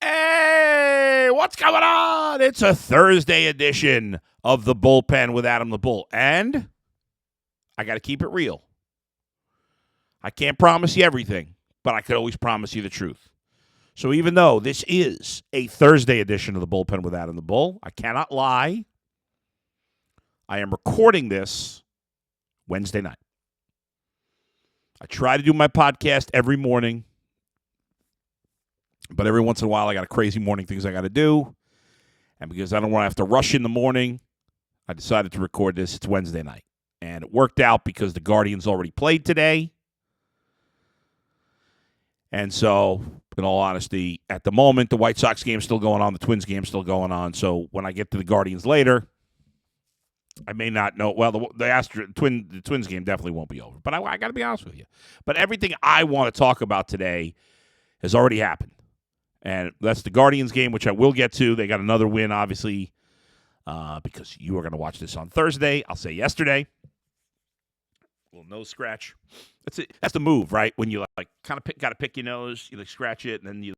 Hey, what's going on? It's a Thursday edition of the Bullpen with Adam the Bull. And I got to keep it real. I can't promise you everything, but I could always promise you the truth. So even though this is a Thursday edition of the Bullpen with Adam the Bull, I cannot lie. I am recording this Wednesday night. I try to do my podcast every morning. But every once in a while, I got a crazy morning things I got to do. And because I don't want to have to rush in the morning, I decided to record this. It's Wednesday night. And it worked out because the Guardians already played today. And so, in all honesty, at the moment, the White Sox game's still going on. The Twins game's still going on. So when I get to the Guardians later, I may not know. Well, the Twins game definitely won't be over. But I got to be honest with you. But everything I want to talk about today has already happened. And that's the Guardians game, which I will get to. They got another win, obviously, because you are going to watch this on Thursday. I'll say yesterday. A little nose scratch. That's the move, right? When you kind of got to pick your nose, you scratch it, and then you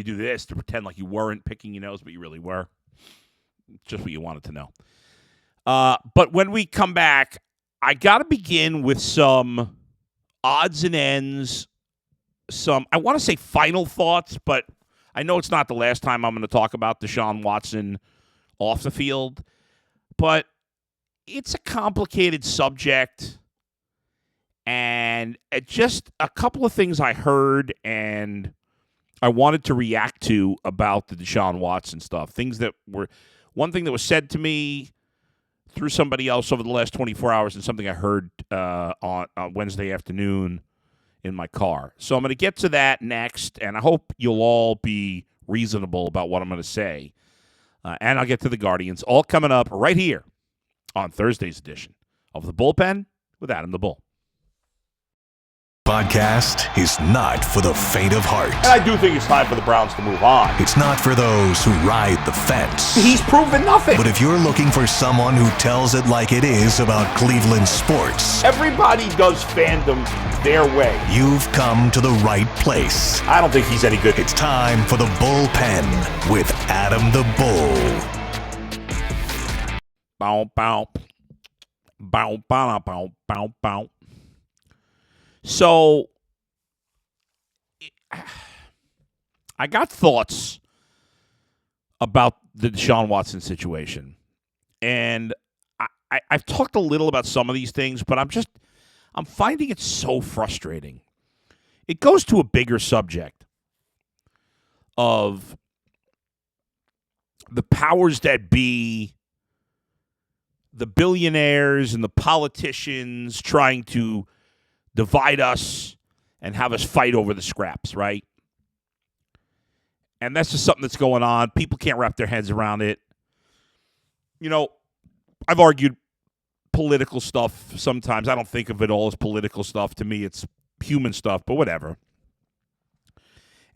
do this to pretend like you weren't picking your nose, but you really were. Just what you wanted to know. But when we come back, I got to begin with some odds and ends. I want to say final thoughts, but I know it's not the last time I'm going to talk about Deshaun Watson off the field. But it's a complicated subject, and just a couple of things I heard and I wanted to react to about the Deshaun Watson stuff. One thing that was said to me through somebody else over the last 24 hours and something I heard on Wednesday afternoon in my car. So I'm going to get to that next, and I hope you'll all be reasonable about what I'm going to say. And I'll get to the Guardians, all coming up right here on Thursday's edition of The Bullpen with Adam the Bull. Podcast is not for the faint of heart. And I do think it's time for the Browns to move on. It's not for those who ride the fence. He's proven nothing. But if you're looking for someone who tells it like it is about Cleveland sports, everybody does fandom their way. You've come to the right place. I don't think he's any good. It's time for the Bullpen with Adam the Bull. Bow, bow. Bow, bow, bow, bow, bow. So, I got thoughts about the Deshaun Watson situation. And I've talked a little about some of these things, but I'm finding it so frustrating. It goes to a bigger subject of the powers that be, the billionaires and the politicians trying to divide us and have us fight over the scraps, right? And that's just something that's going on. People can't wrap their heads around it. You know, I've argued political stuff sometimes. I don't think of it all as political stuff. To me, it's human stuff, but whatever.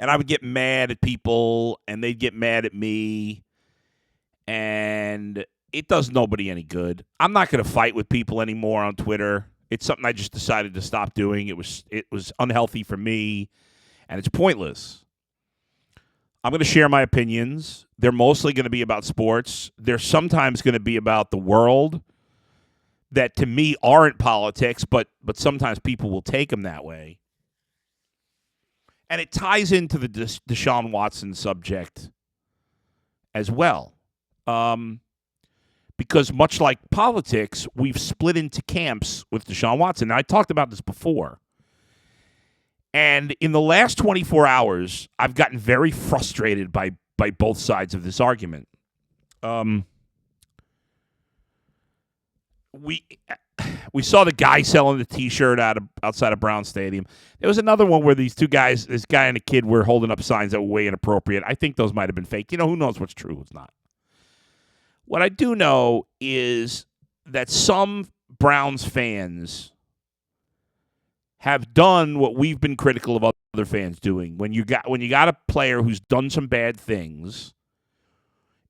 And I would get mad at people, and they'd get mad at me, and it does nobody any good. I'm not going to fight with people anymore on Twitter. It's something I just decided to stop doing. It was unhealthy for me, and it's pointless. I'm going to share my opinions. They're mostly going to be about sports. They're sometimes going to be about the world that, to me, aren't politics, but sometimes people will take them that way. And it ties into the Deshaun Watson subject as well. Because much like politics, we've split into camps with Deshaun Watson. Now, I talked about this before. And in the last 24 hours, I've gotten very frustrated by both sides of this argument. We saw the guy selling the T-shirt outside of Brown Stadium. There was another one where these two guys, this guy and a kid, were holding up signs that were way inappropriate. I think those might have been fake. You know, who knows what's true, what's not. What I do know is that some Browns fans have done what we've been critical of other fans doing. When you got a player who's done some bad things,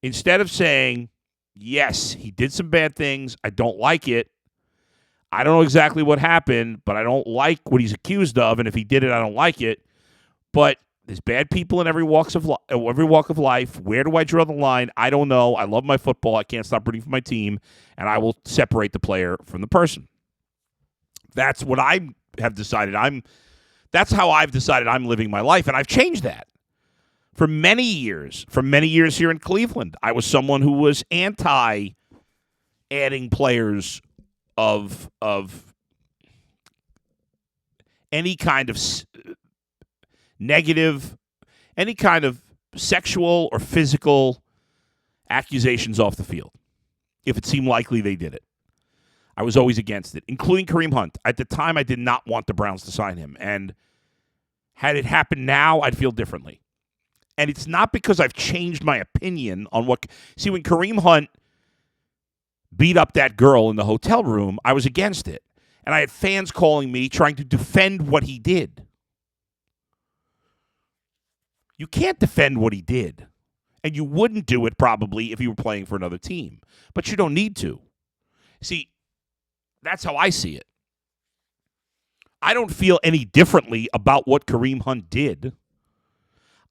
instead of saying, yes, he did some bad things, I don't like it, I don't know exactly what happened, but I don't like what he's accused of, and if he did it, I don't like it, but There's bad people in every walk of life. Where do I draw the line? I don't know. I love my football. I can't stop rooting for my team, and I will separate the player from the person. That's what I have decided. That's how I've decided I'm living my life, and I've changed that. For many years here in Cleveland, I was someone who was anti adding players of any kind of negative, any kind of sexual or physical accusations off the field. If it seemed likely they did it, I was always against it, including Kareem Hunt. At the time, I did not want the Browns to sign him, and had it happened now, I'd feel differently. And it's not because I've changed my opinion on what... See, when Kareem Hunt beat up that girl in the hotel room, I was against it. And I had fans calling me trying to defend what he did. You can't defend what he did. And you wouldn't do it probably if you were playing for another team. But you don't need to. See, that's how I see it. I don't feel any differently about what Kareem Hunt did.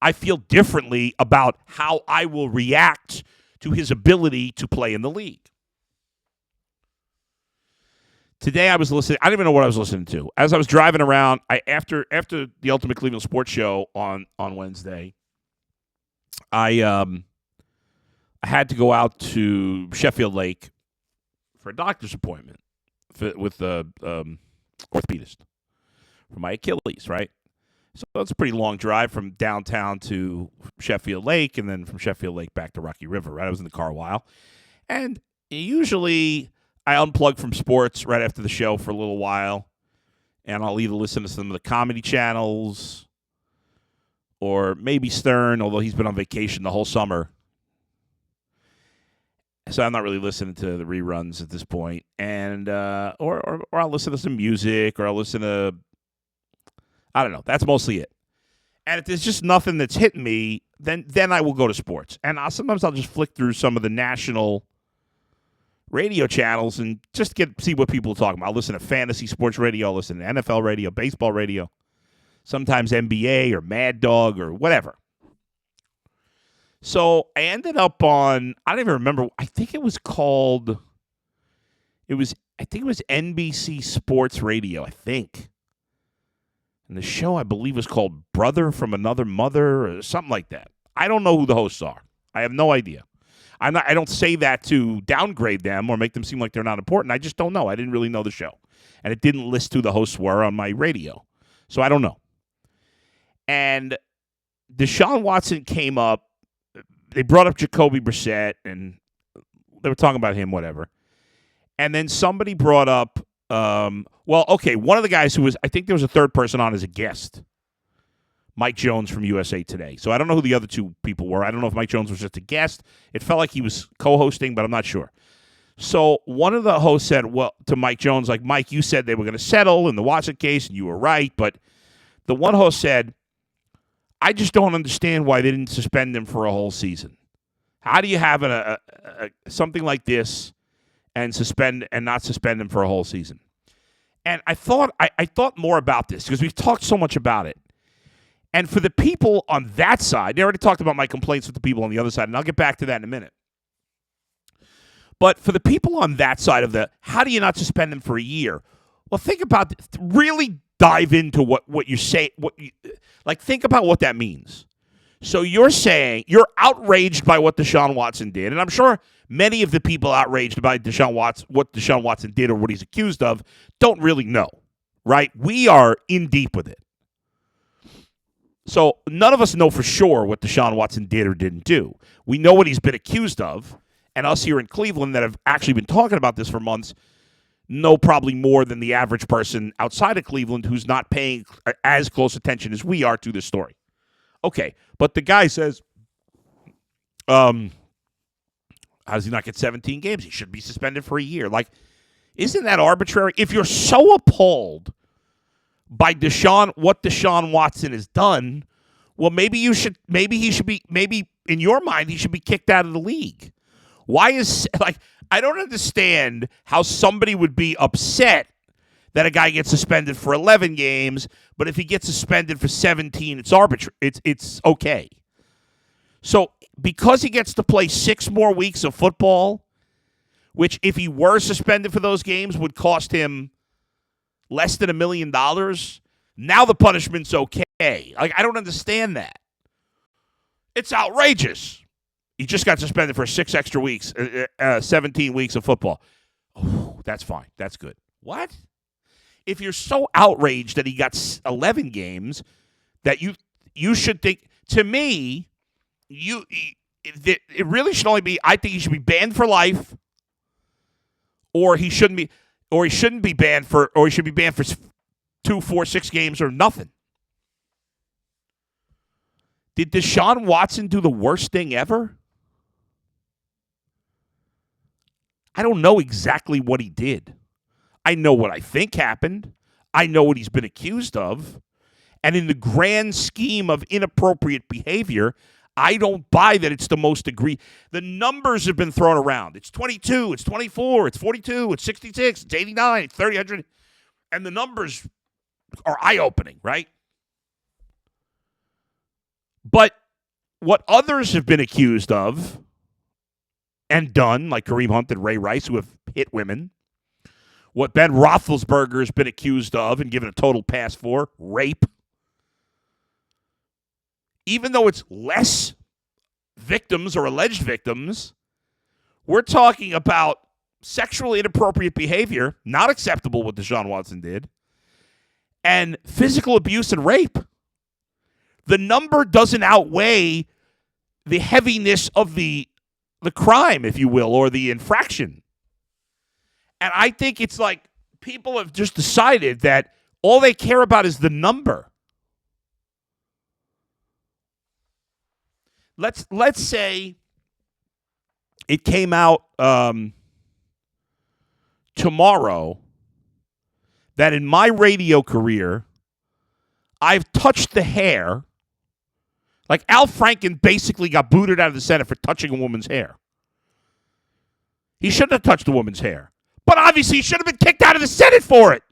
I feel differently about how I will react to his ability to play in the league. Today I was listening. I don't even know what I was listening to. As I was driving around, after the Ultimate Cleveland Sports Show on Wednesday, I had to go out to Sheffield Lake for a doctor's appointment with the orthopedist for my Achilles, right? So it's a pretty long drive from downtown to Sheffield Lake, and then from Sheffield Lake back to Rocky River, right? I was in the car a while. And usually I unplug from sports right after the show for a little while, and I'll either listen to some of the comedy channels or maybe Stern, although he's been on vacation the whole summer. So I'm not really listening to the reruns at this point. And or I'll listen to some music, or I'll listen to, I don't know. That's mostly it. And if there's just nothing that's hitting me, then I will go to sports. And sometimes I'll just flick through some of the national radio channels and just see what people are talking about. I'll listen to fantasy sports radio. I'll listen to NFL radio, baseball radio, sometimes NBA or Mad Dog or whatever. So I ended up on, I don't even remember, I think it was NBC Sports Radio, I think. And the show, I believe, was called Brother from Another Mother or something like that. I don't know who the hosts are. I have no idea. I don't say that to downgrade them or make them seem like they're not important. I just don't know. I didn't really know the show. And it didn't list who the hosts were on my radio. So I don't know. And Deshaun Watson came up. They brought up Jacoby Brissett, and they were talking about him, whatever. And then somebody brought up, one of the guys who was, I think there was a third person on as a guest, Mike Jones from USA Today. So I don't know who the other two people were. I don't know if Mike Jones was just a guest. It felt like he was co-hosting, but I'm not sure. So one of the hosts said, to Mike Jones, like, Mike, you said they were going to settle in the Watson case, and you were right. But the one host said, I just don't understand why they didn't suspend him for a whole season. How do you have something like this and not suspend him for a whole season? And I thought more about this because we've talked so much about it. And for the people on that side, they already talked about my complaints with the people on the other side, and I'll get back to that in a minute. But for the people on that side of how do you not suspend them for a year? Well, think about really dive into what you say. Think about what that means. So you're saying you're outraged by what Deshaun Watson did, and I'm sure many of the people outraged by what Deshaun Watson did or what he's accused of don't really know, right? We are in deep with it. So none of us know for sure what Deshaun Watson did or didn't do. We know what he's been accused of, and us here in Cleveland that have actually been talking about this for months know probably more than the average person outside of Cleveland who's not paying as close attention as we are to this story. Okay, but the guy says, how does he not get 17 games? He should be suspended for a year. Like, isn't that arbitrary? If you're so appalled by what Deshaun Watson has done, well, maybe in your mind, he should be kicked out of the league. I don't understand how somebody would be upset that a guy gets suspended for 11 games, but if he gets suspended for 17, it's arbitrary. It's okay. So because he gets to play 6 more weeks of football, which if he were suspended for those games would cost him less than $1 million, now the punishment's okay. Like, I don't understand that. It's outrageous. He just got suspended for 6 extra weeks, 17 weeks of football. Oh, that's fine. That's good. What? If you're so outraged that he got 11 games, that you should think, to me, it really should only be, I think he should be banned for life, or he shouldn't be banned for, or he should be banned for 2, 4, 6 games or nothing. Did Deshaun Watson do the worst thing ever? I don't know exactly what he did. I know what I think happened. I know what he's been accused of. And in the grand scheme of inappropriate behavior, I don't buy that it's the most egregious. The numbers have been thrown around. It's 22, it's 24, it's 42, it's 66, it's 89, it's 30, 100. And the numbers are eye-opening, right? But what others have been accused of and done, like Kareem Hunt and Ray Rice, who have hit women, what Ben Roethlisberger has been accused of and given a total pass for, rape, even though it's less victims or alleged victims, we're talking about sexually inappropriate behavior, not acceptable what Deshaun Watson did, and physical abuse and rape. The number doesn't outweigh the heaviness of the crime, if you will, or the infraction. And I think it's like people have just decided that all they care about is the number. Let's say it came out tomorrow that in my radio career, I've touched the hair. Like Al Franken basically got booted out of the Senate for touching a woman's hair. He shouldn't have touched a woman's hair. But obviously he should have been kicked out of the Senate for it.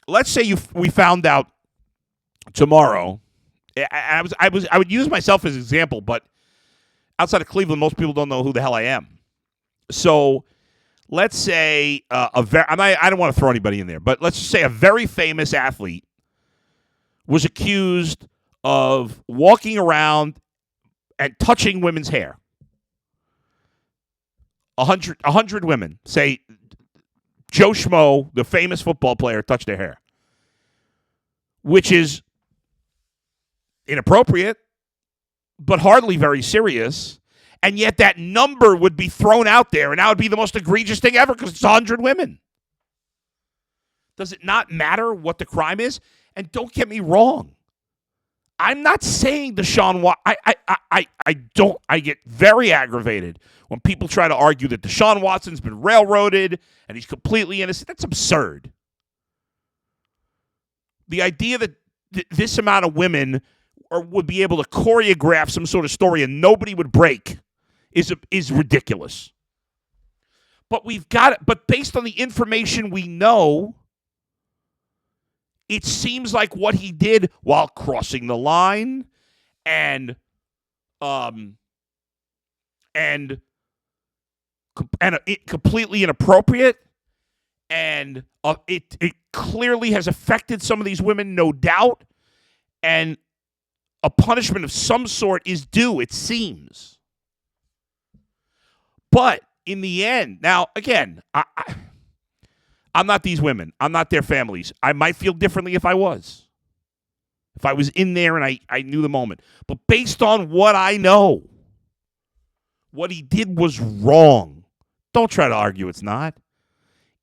Let's say we found out tomorrow. I would use myself as an example, but outside of Cleveland, most people don't know who the hell I am. So let's say I don't want to throw anybody in there, but let's just say a very famous athlete was accused of walking around and touching women's hair. 100 women, say Joe Schmo, the famous football player, touched their hair, which is inappropriate, but hardly very serious. And yet that number would be thrown out there, and that would be the most egregious thing ever because it's 100 women. Does it not matter what the crime is? And don't get me wrong. I'm not saying Deshaun Watson. I get very aggravated when people try to argue that Deshaun Watson's been railroaded and he's completely innocent. That's absurd. The idea that this amount of women would be able to choreograph some sort of story and nobody would break is ridiculous. But but based on the information we know, it seems like what he did while crossing the line and completely inappropriate, and it clearly has affected some of these women, no doubt, and a punishment of some sort is due, it seems. But in the end, now, again, I'm not these women. I'm not their families. I might feel differently if I was. If I was in there and I knew the moment. But based on what I know, what he did was wrong. Don't try to argue it's not.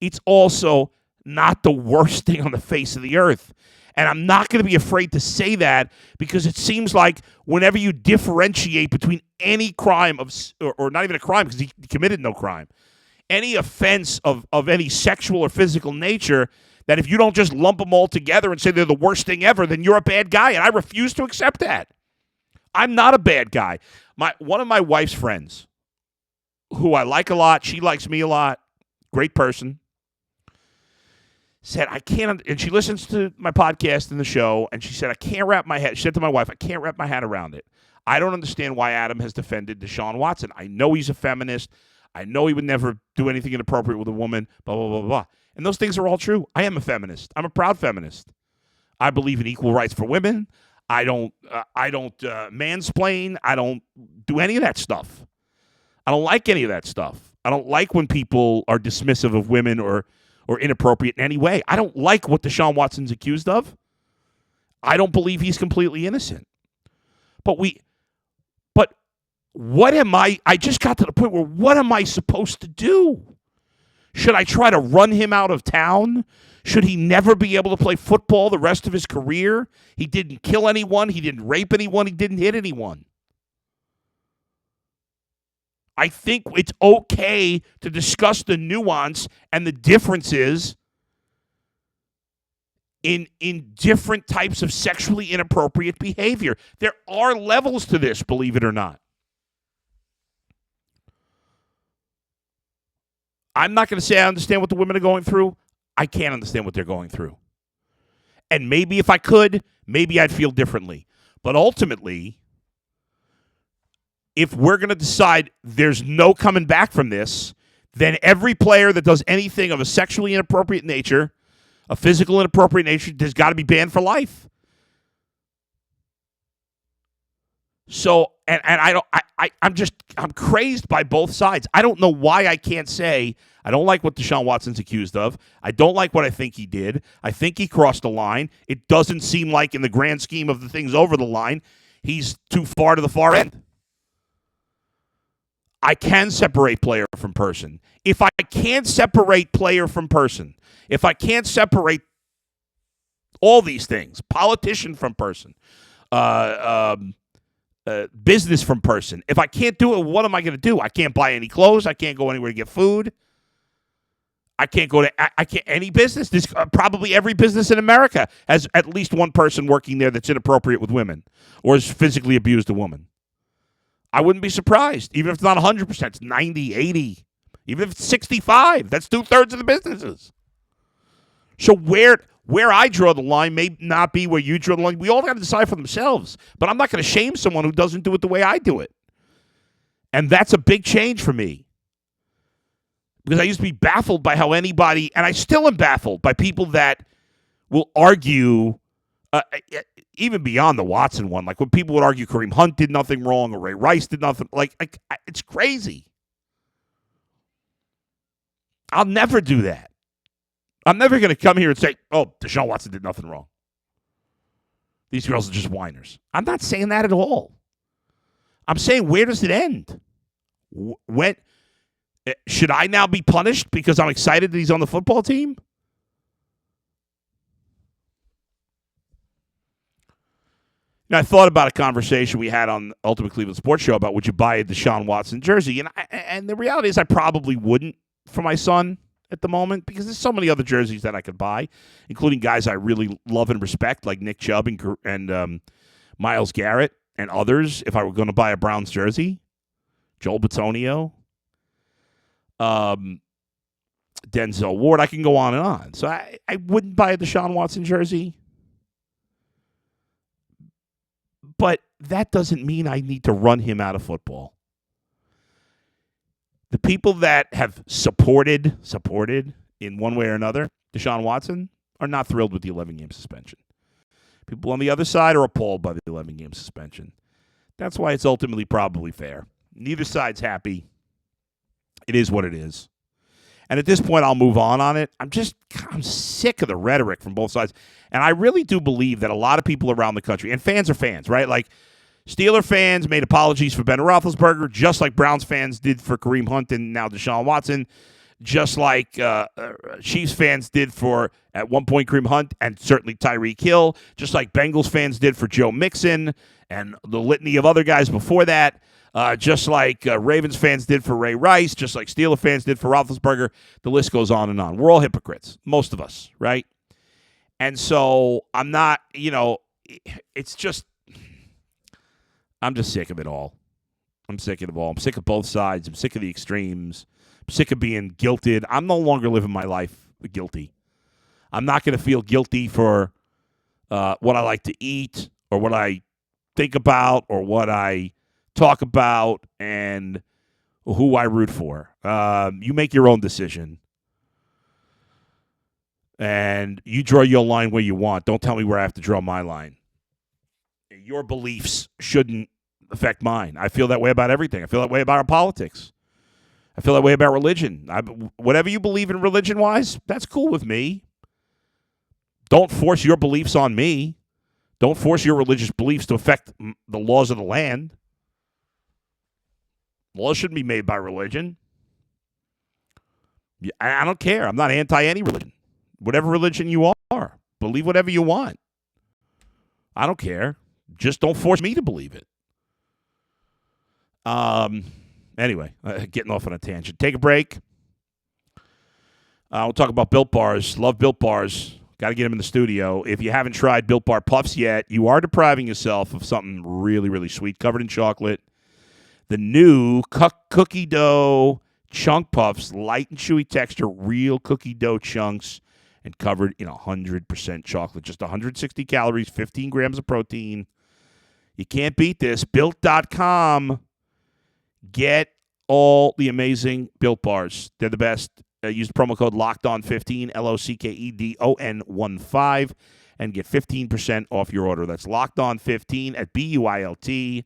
It's also not the worst thing on the face of the earth. And I'm not going to be afraid to say that because it seems like whenever you differentiate between any crime or not even a crime because he committed no crime, any offense of any sexual or physical nature, that if you don't just lump them all together and say they're the worst thing ever, then you're a bad guy, and I refuse to accept that. I'm not a bad guy. One of my wife's friends, who I like a lot, she likes me a lot, great person, said, I can't, and she listens to my podcast and the show, and she said, I can't wrap my head, she said to my wife, I can't wrap my head around it. I don't understand why Adam has defended Deshaun Watson. I know he's a feminist. I know he would never do anything inappropriate with a woman, blah, blah, blah, blah. And those things are all true. I am a feminist. I'm a proud feminist. I believe in equal rights for women. I don't mansplain. I don't do any of that stuff. I don't like any of that stuff. I don't like when people are dismissive of women or inappropriate in any way. I don't like what Deshaun Watson's accused of. I don't believe he's completely innocent. But what am I just got to the point where what am I supposed to do? Should I try to run him out of town? Should he never be able to play football the rest of his career? He didn't kill anyone. He didn't rape anyone. He didn't hit anyone. I think it's okay to discuss the nuance and the differences in different types of sexually inappropriate behavior. There are levels to this, believe it or not. I'm not going to say I understand what the women are going through. I can't understand what they're going through. And maybe if I could, maybe I'd feel differently. But ultimately, if we're going to decide there's no coming back from this, then every player that does anything of a sexually inappropriate nature, a physical inappropriate nature, has got to be banned for life. So, and I'm crazed by both sides. I don't know why I can't say I don't like what Deshaun Watson's accused of. I don't like what I think he did. I think he crossed the line. It doesn't seem like in the grand scheme of the things over the line, he's too far to the far end. I can separate player from person. If I can't separate player from person, if I can't separate all these things, politician from person, business from person, if I can't do it, what am I going to do? I can't buy any clothes. I can't go anywhere to get food. I can't go to any business. This, probably every business in America has at least one person working there that's inappropriate with women or has physically abused a woman. I wouldn't be surprised, even if it's not 100%, it's 90, 80, even if it's 65. That's 2/3 of the businesses. So where I draw the line may not be where you draw the line. We all got to decide for themselves. But I'm not going to shame someone who doesn't do it the way I do it. And that's a big change for me. Because I used to be baffled by how anybody, and I still am baffled by people that will argue, even beyond the Watson one, like when people would argue Kareem Hunt did nothing wrong or Ray Rice did nothing, it's crazy. I'll never do that. I'm never going to come here and say, oh, Deshaun Watson did nothing wrong. These girls are just whiners. I'm not saying that at all. I'm saying, where does it end? When should I now be punished because I'm excited that he's on the football team? Now, I thought about a conversation we had on Ultimate Cleveland Sports Show about would you buy a Deshaun Watson jersey, and the reality is I probably wouldn't for my son at the moment because there's so many other jerseys that I could buy, including guys I really love and respect like Nick Chubb and Myles Garrett and others. If I were going to buy a Browns jersey, Joel Bitonio, Denzel Ward, I can go on and on. So I wouldn't buy a Deshaun Watson jersey. But that doesn't mean I need to run him out of football. The people that have supported in one way or another Deshaun Watson are not thrilled with the 11-game suspension. People on the other side are appalled by the 11-game suspension. That's why it's ultimately probably fair. Neither side's happy. It is what it is. And at this point, I'll move on it. I'm sick of the rhetoric from both sides. And I really do believe that a lot of people around the country, and fans are fans, right? Like Steeler fans made apologies for Ben Roethlisberger, just like Browns fans did for Kareem Hunt and now Deshaun Watson, just like Chiefs fans did for, at one point, Kareem Hunt and certainly Tyreek Hill, just like Bengals fans did for Joe Mixon and the litany of other guys before that. Just like Ravens fans did for Ray Rice, just like Steeler fans did for Roethlisberger. The list goes on and on. We're all hypocrites, most of us, right? And so I'm not, it's just, I'm just sick of it all. I'm sick of it all. I'm sick of both sides. I'm sick of the extremes. sick of being guilted. I'm no longer living my life guilty. I'm not going to feel guilty for what I like to eat or what I think about or what I talk about and who I root for. You make your own decision. And you draw your line where you want. Don't tell me where I have to draw my line. Your beliefs shouldn't affect mine. I feel that way about everything. I feel that way about our politics. I feel that way about religion. Whatever you believe in religion-wise, that's cool with me. Don't force your beliefs on me. Don't force your religious beliefs to affect the laws of the land. Laws shouldn't be made by religion. I don't care. I'm not anti any religion. Whatever religion you are, believe whatever you want. I don't care. Just don't force me to believe it. Anyway, getting off on a tangent. Take a break. We'll talk about Built Bars. Love Built Bars. Got to get them in the studio. If you haven't tried Built Bar Puffs yet, you are depriving yourself of something really, really sweet, covered in chocolate. The new cookie dough chunk puffs, light and chewy texture, real cookie dough chunks, and covered in 100% chocolate. Just 160 calories, 15 grams of protein. You can't beat this. Built.com. Get all the amazing Built Bars. They're the best. Use the promo code LOCKEDON15, LOCKEDON15, and get 15% off your order. That's LOCKEDON15 at BUILT.com.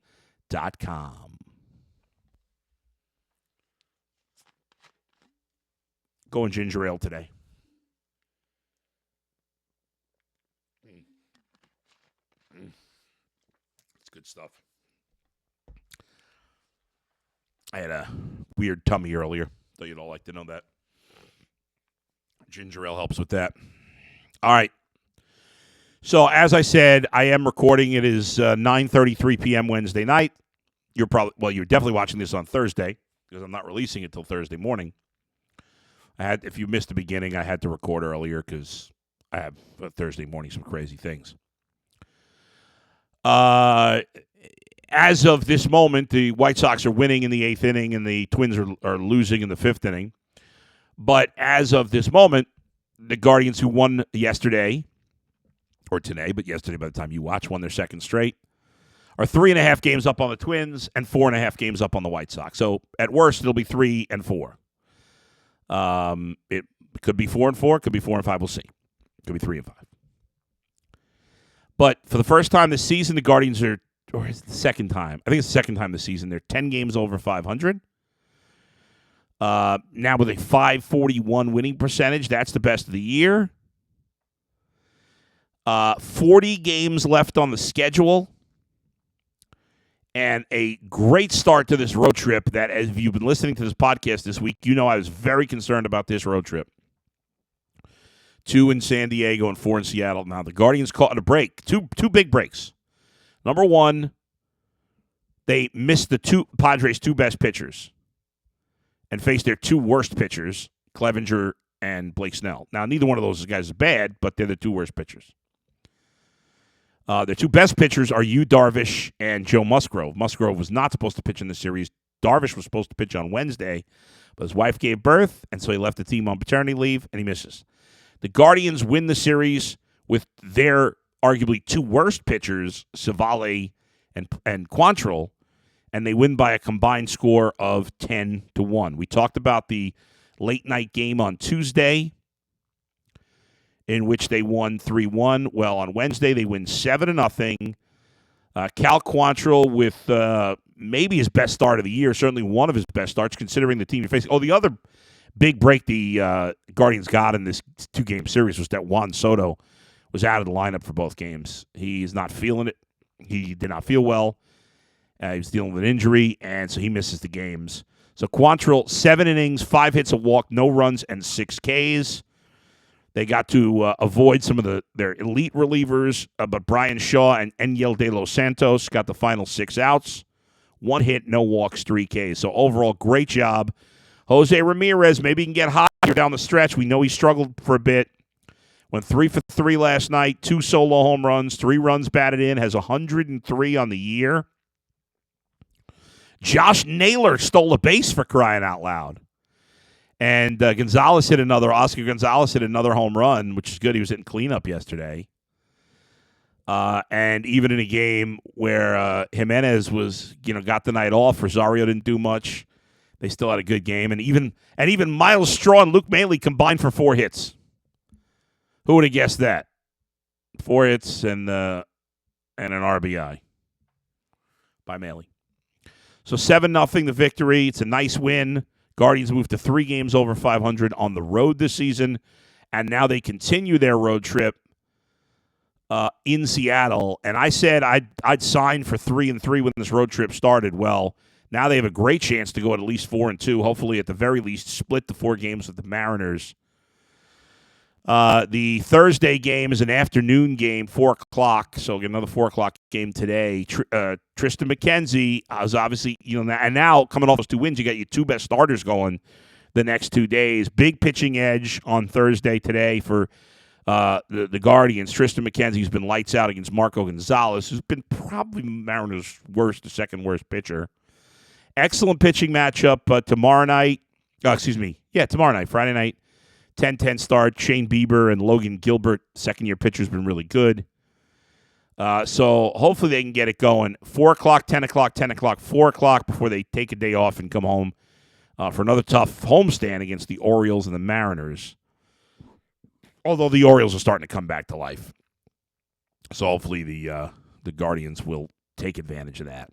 Going ginger ale today. It's good stuff. I had a weird tummy earlier, though you'd all like to know that. Ginger ale helps with that. All right. So, as I said, I am recording. It is 9:33 p.m. Wednesday night. You're definitely watching this on Thursday because I'm not releasing it till Thursday morning. If you missed the beginning, I had to record earlier because I have Thursday morning some crazy things. As of this moment, the White Sox are winning in the 8th inning and the Twins are losing in the 5th inning. But as of this moment, the Guardians, who won yesterday, or today, but yesterday by the time you watch, won their second straight, are 3.5 games up on the Twins and 4.5 games up on the White Sox. So at worst, it'll be 3 and 4. It could be 4 and 4, it could be 4 and 5. We'll see. It could be 3 and 5. But for the first time this season, the Guardians are, or is it the second time? I think it's the second time this season. They're 10 games over 500. Now with a .541 winning percentage, that's the best of the year. 40 games left on the schedule. And a great start to this road trip that, as you've been listening to this podcast this week, you know I was very concerned about this road trip. 2 in San Diego and 4 in Seattle. Now, the Guardians caught a break. Two big breaks. Number one, they missed the Padres' 2 best pitchers and faced their 2 worst pitchers, Clevenger and Blake Snell. Now, neither one of those guys is bad, but they're the 2 worst pitchers. Their 2 best pitchers are Yu Darvish and Joe Musgrove. Musgrove was not supposed to pitch in the series. Darvish was supposed to pitch on Wednesday, but his wife gave birth, and so he left the team on paternity leave, and he misses. The Guardians win the series with their arguably 2 worst pitchers, Savale and Quantrill, and they win by a combined score of 10-1. We talked about the late-night game on Tuesday, in which they won 3-1. Well, on Wednesday, they win 7-0. Cal Quantrill with maybe his best start of the year, certainly one of his best starts, considering the team you're facing. Oh, the other big break the Guardians got in this 2-game series was that Juan Soto was out of the lineup for both games. He's not feeling it. He did not feel well. He was dealing with an injury, and so he misses the games. So Quantrill, 7 innings, 5 hits, a walk, no runs, and 6 Ks. They got to avoid some of their elite relievers, but Brian Shaw and Enyel De Los Santos got the final 6 outs. 1 hit, no walks, 3 Ks. So overall, great job. Jose Ramirez, maybe he can get hot here down the stretch. We know he struggled for a bit. Went 3 for 3 last night, 2 solo home runs, 3 runs batted in, has 103 on the year. Josh Naylor stole a base, for crying out loud. And Oscar Gonzalez hit another home run, which is good. He was hitting cleanup yesterday. And even in a game where Jimenez got the night off, Rosario didn't do much. They still had a good game. And even Miles Straw and Luke Maley combined for 4 hits. Who would have guessed that? 4 hits and an RBI by Maley. So 7-0 the victory. It's a nice win. Guardians moved to 3 games over 500 on the road this season, and now they continue their road trip in Seattle. And I said I'd sign for 3-3 when this road trip started. Well, now they have a great chance to go at least 4-2. Hopefully, at the very least, split the 4 games with the Mariners. The Thursday game is an afternoon game, 4 o'clock. So we'll get another 4 o'clock game today. Tristan McKenzie is obviously, and now coming off those 2 wins, you got your 2 best starters going the next 2 days. Big pitching edge on Thursday today for the Guardians. Tristan McKenzie's been lights out against Marco Gonzalez, who's been probably Mariners' the second worst pitcher. Excellent pitching matchup tomorrow night. Tomorrow night, Friday night. 10-10 start. Shane Bieber and Logan Gilbert, second-year pitcher, has been really good. So hopefully they can get it going. 4 o'clock, 10 o'clock, 10 o'clock, 4 o'clock before they take a day off and come home for another tough homestand against the Orioles and the Mariners. Although the Orioles are starting to come back to life. So hopefully the Guardians will take advantage of that.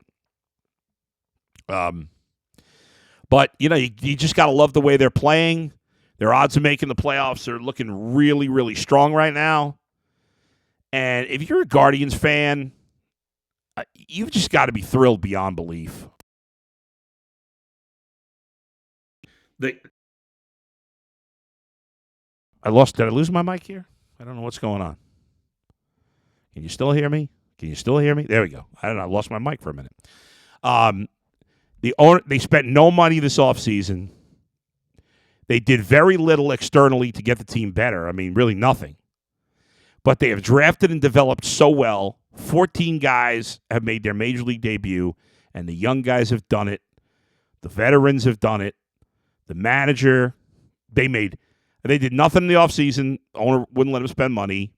But, you just got to love the way they're playing. Their odds of making the playoffs are looking really, really strong right now. And if you're a Guardians fan, you've just got to be thrilled beyond belief. Did I lose my mic here? I don't know what's going on. Can you still hear me? There we go. I don't know. I lost my mic for a minute. They spent no money this offseason. They did very little externally to get the team better. I mean, really nothing. But they have drafted and developed so well. 14 guys have made their major league debut, and the young guys have done it. The veterans have done it. The manager, they did nothing in the offseason. Owner wouldn't let them spend money.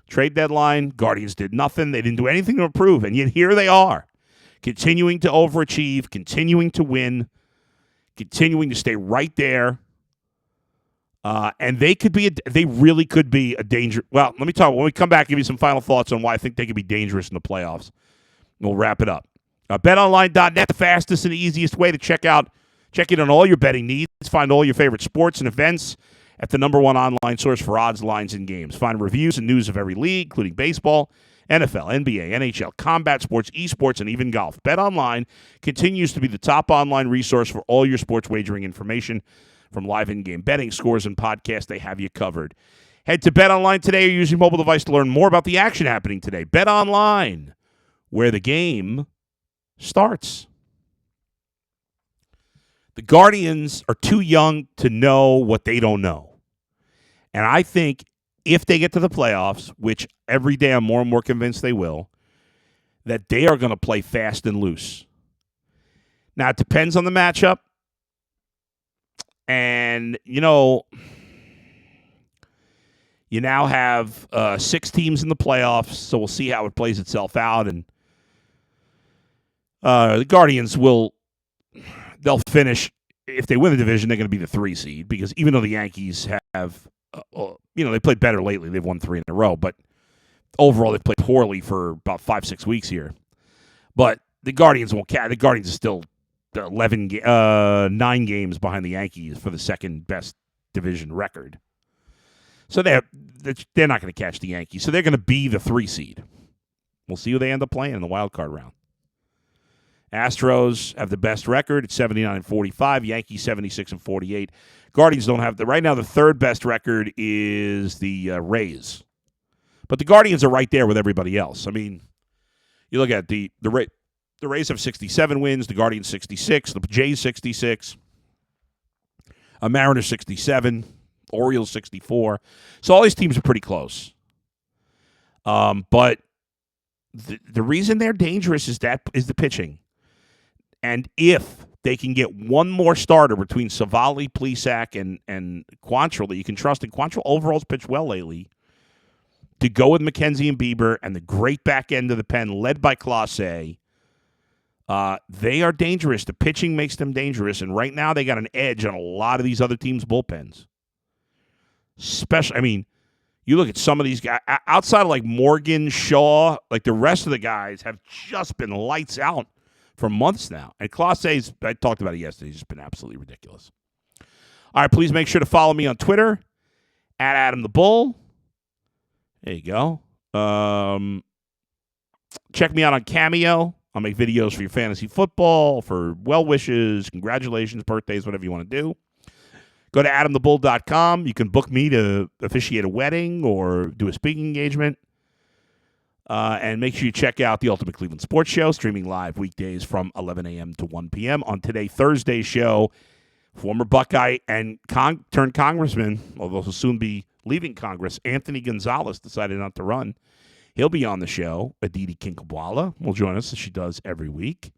Trade deadline, Guardians did nothing. They didn't do anything to improve, and yet here they are, continuing to overachieve, continuing to win, continuing to stay right there. And they really could be a danger. Well, let me talk. When we come back, give you some final thoughts on why I think they could be dangerous in the playoffs. We'll wrap it up. BetOnline.net, the fastest and easiest way to check in on all your betting needs. Find all your favorite sports and events at the #1 online source for odds, lines, and games. Find reviews and news of every league, including baseball, NFL, NBA, NHL, combat sports, esports, and even golf. BetOnline continues to be the top online resource for all your sports wagering information. From live in-game betting, scores, and podcasts, they have you covered. Head to BetOnline today or use your mobile device to learn more about the action happening today. BetOnline, where the game starts. The Guardians are too young to know what they don't know. And I think if they get to the playoffs, which every day I'm more and more convinced they will, that they are going to play fast and loose. Now, it depends on the matchup. And, you now have 6 teams in the playoffs, so we'll see how it plays itself out. And the Guardians they'll finish, if they win the division, they're going to be the 3 seed, because even though the Yankees have, they played better lately, they've won 3 in a row, but overall they've played poorly for about 5-6 weeks here. But the Guardians won't count. The Guardians are still 9 games behind the Yankees for the second best division record. So they're not going to catch the Yankees. So they're going to be the 3 seed. We'll see who they end up playing in the wild card round. Astros have the best record at 79-45. Yankees 76-48. Guardians don't have right now. The 3rd best record is the Rays, but the Guardians are right there with everybody else. I mean, you look at the Rays have 67 wins, the Guardians 66, the Jays 66, Mariners 67, Orioles 64. So all these teams are pretty close. But the reason they're dangerous is the pitching. And if they can get one more starter between Savali, Plesac, and Quantrill that you can trust. And Quantrill overall's pitched well lately. To go with McKenzie and Bieber and the great back end of the pen led by Clase, they are dangerous. The pitching makes them dangerous, and right now they got an edge on a lot of these other teams' bullpens. You look at some of these guys, outside of like Morgan, Shaw, like the rest of the guys have just been lights out for months now. And Clase's, I talked about it yesterday, he's just been absolutely ridiculous. All right, please make sure to follow me on Twitter, at Adam the Bull. There you go. Check me out on Cameo. I'll make videos for your fantasy football, for well wishes, congratulations, birthdays, whatever you want to do. Go to adamthebull.com. You can book me to officiate a wedding or do a speaking engagement. And make sure you check out the Ultimate Cleveland Sports Show, streaming live weekdays from 11 a.m. to 1 p.m. On today, Thursday show, former Buckeye and turned congressman, although he'll soon be leaving Congress, Anthony Gonzalez decided not to run. He'll be on the show. Aditi Kinkhabwala will join us as she does every week.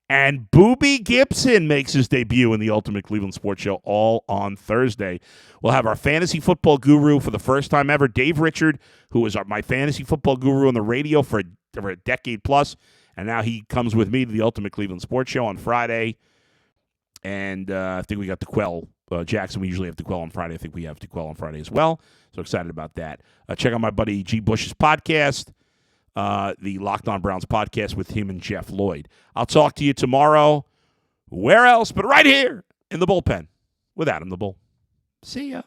And Booby Gibson makes his debut in the Ultimate Cleveland Sports Show all on Thursday. We'll have our fantasy football guru for the first time ever, Dave Richard, who was my fantasy football guru on the radio for a decade plus. And now he comes with me to the Ultimate Cleveland Sports Show on Friday. And I think we got DeQuell. Jackson, we usually have DeQuell on Friday. I think we have DeQuell on Friday as well. So excited about that. Check out my buddy G. Bush's podcast, the Locked On Browns podcast with him and Jeff Lloyd. I'll talk to you tomorrow. Where else but right here in the bullpen with Adam the Bull. See ya.